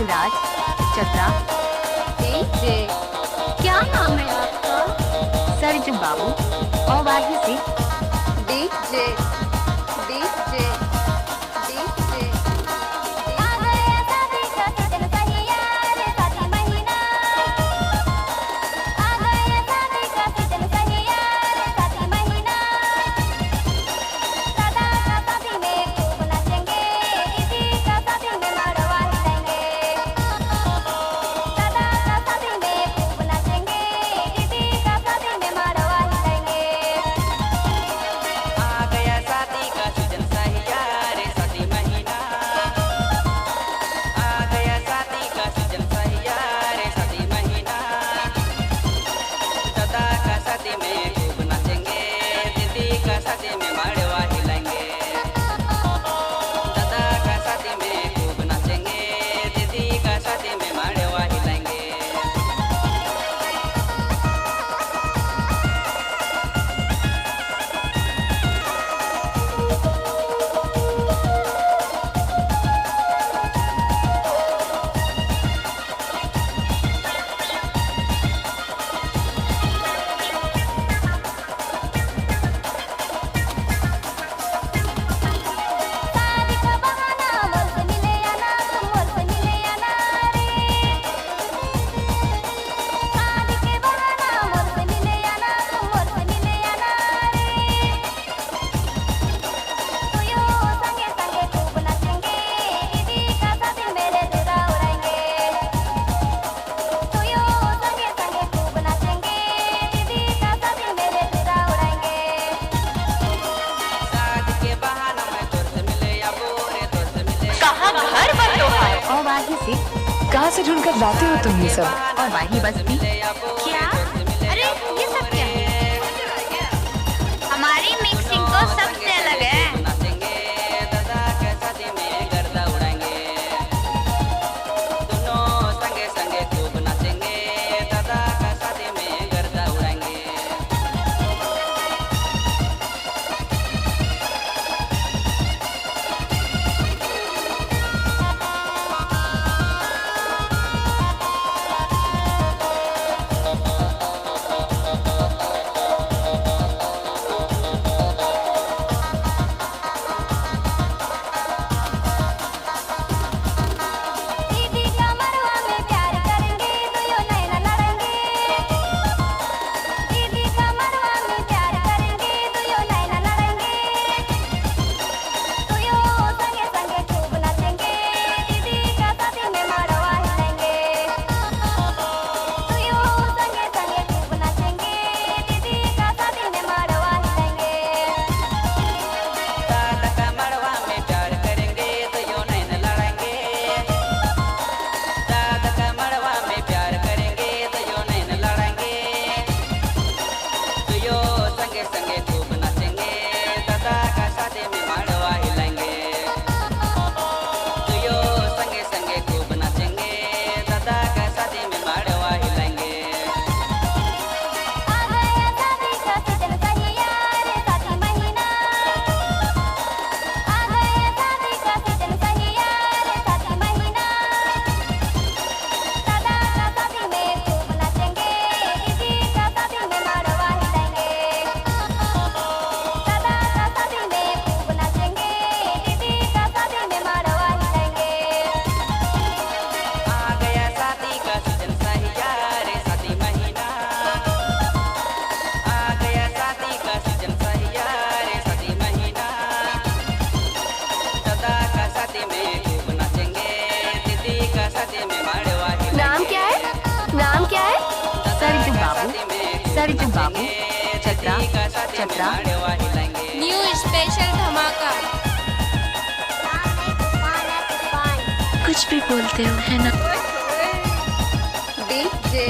राज Chatra. DJ क्या नाम है आपका? सरजू बाबू और वाही से। डीजे डीजे डीजे से। कहाँ से ढूंढकर लाते हो तुम ये सब? और वाही बस भी। क्या? अरे ये सब क्या है? हमारी मिक्सिंग तो सबसे अलग है। सरजू बाबू चतरा चतरा। न्यू स्पेशल धमाका। कुछ भी बोलते हो है ना? डीजे